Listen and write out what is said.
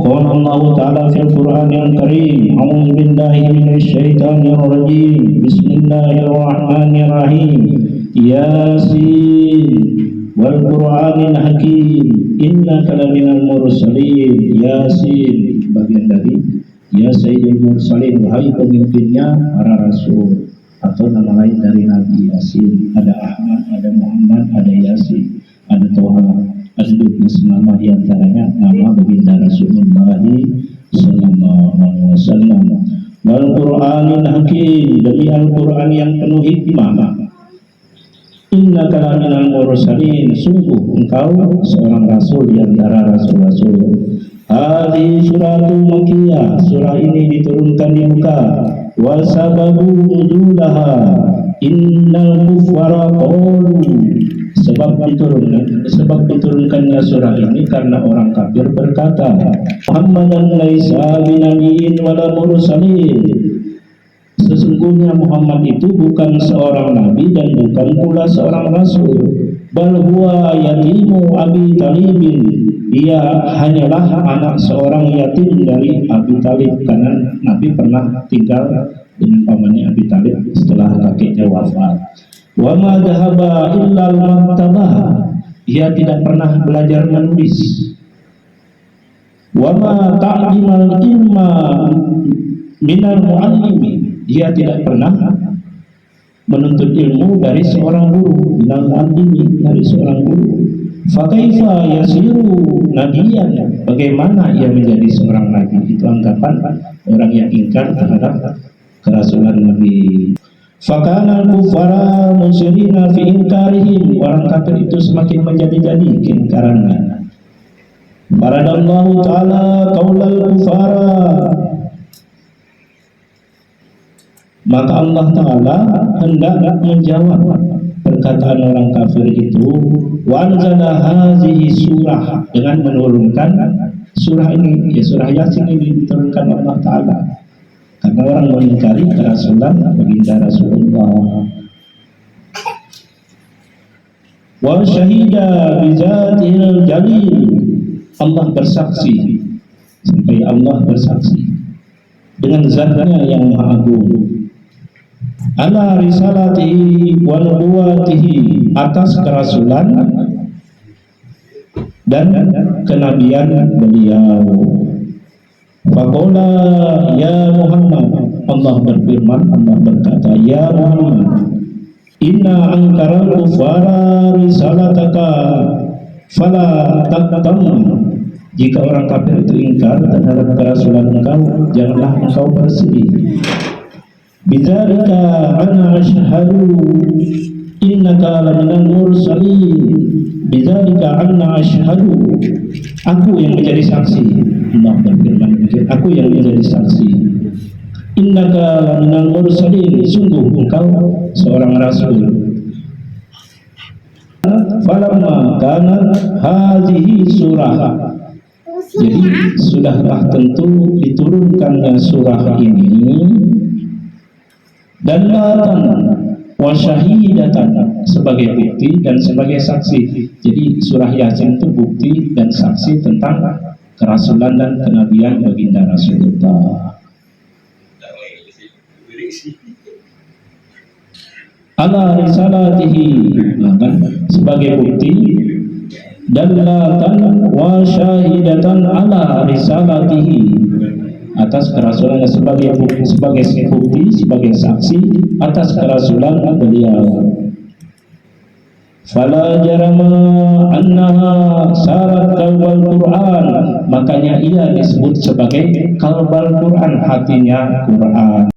Qala Allah Ta'ala fil Qur'anil Karim, a'udzu billahi minasy syaithanir rajim. Bismillahirrahmanirrahim. Yasin wal Qur'anil Hakim, innaka laminal mursalin. Yasin, bagian dari ya Sayyidul Mursalin, wahai pemimpinnya para rasul, atau nama lain dari Nabi Yasin. Ada Ahmad, ada Muhammad, ada Yasin, ada Toha. Ada 29 nama, diantaranya nama baginda Rasulullah sallallahu alaihi wasallam. Wal Qur'anil Hakim, demi Al-Quran yang penuh hikmah. Innaka laminal mursalin, sungguh engkau seorang rasul di antara rasul-rasul. Hadhi suratul Makkiyah, surah ini diturunkan di Mekah. Wa sababu nuzulaha innal kufara qalu, sebab diturunkannya surah ini karena orang kafir berkata, Muhammadan laisa binabiyyin wala mursalin, sesungguhnya Muhammad itu bukan seorang nabi dan bukan pula seorang rasul. Bal huwa yatimu Abi Talibin, dia hanyalah anak seorang yatim dari Abi Talib, karena Nabi pernah tinggal dengan pamannya Abi Talib setelah kakeknya wafat. Wa ma dhahaba illa al-maktabah, dia tidak pernah belajar menulis. Wa ma ta'limal ilma minal muallimi, dia tidak pernah menuntut ilmu dari seorang guru, minal muallimi, dari seorang guru. Fa kaifa yasiru nabiyan, bagaimana ia menjadi seorang nabi? Itu anggapan orang yang ingkar terhadap kerasulan Nabi. Fakana al-kufara musyrina fi inkarihim, orang kafir itu semakin menjadi-jadi keingkarannya. Faradallahu ta'ala qaulal kufara, maka Allah Ta'ala hendak menjawab perkataan orang kafir itu. Wa anzala hazihi surah, dengan menurunkan surah ini, ya surah Yasin ini diturunkan Allah Ta'ala karena orang mengingkari kerasulan baginda Rasulullah. Wa syahida bizatihil jalil, Allah bersaksi, sampai Allah bersaksi dengan zatnya yang maha agung. Ala risalatihi wa nubuwatihi, atas kerasulan dan kenabian beliau. Faqala ya Muhammad, Allah berfirman, Allah berkata, ya Muhammad, inna angkaral kufara risalataka fala taqtam, jika orang kafir itu ingkar terhadap kerasulan engkau, janganlah engkau bersedih. Bidzalika ana asyhadu innaka laminal mursalin, bidzalika ana asyhadu, aku yang menjadi saksi. Allah berfirman, aku yang menjadi saksi. Innaka laminal mursalin, sungguh engkau seorang rasul. Falamma kanat hazihi surah, jadi sudahlah tentu diturunkannya surah ini, dan latan wa syahidatan, sebagai bukti dan sebagai saksi. Jadi surah Yasin itu bukti dan saksi tentang kerasulan dan kenabian baginda Rasulullah. Ala risalatihi, sebagai bukti, dan latan wa syahidatan ala risalatihi, atas kerasulan, sebagai bukti, sebagai saksi atas kerasulan beliau. Fala jarama annaha sarat qalbal Quran, makanya ia disebut sebagai qalbal Quran, hatinya Quran.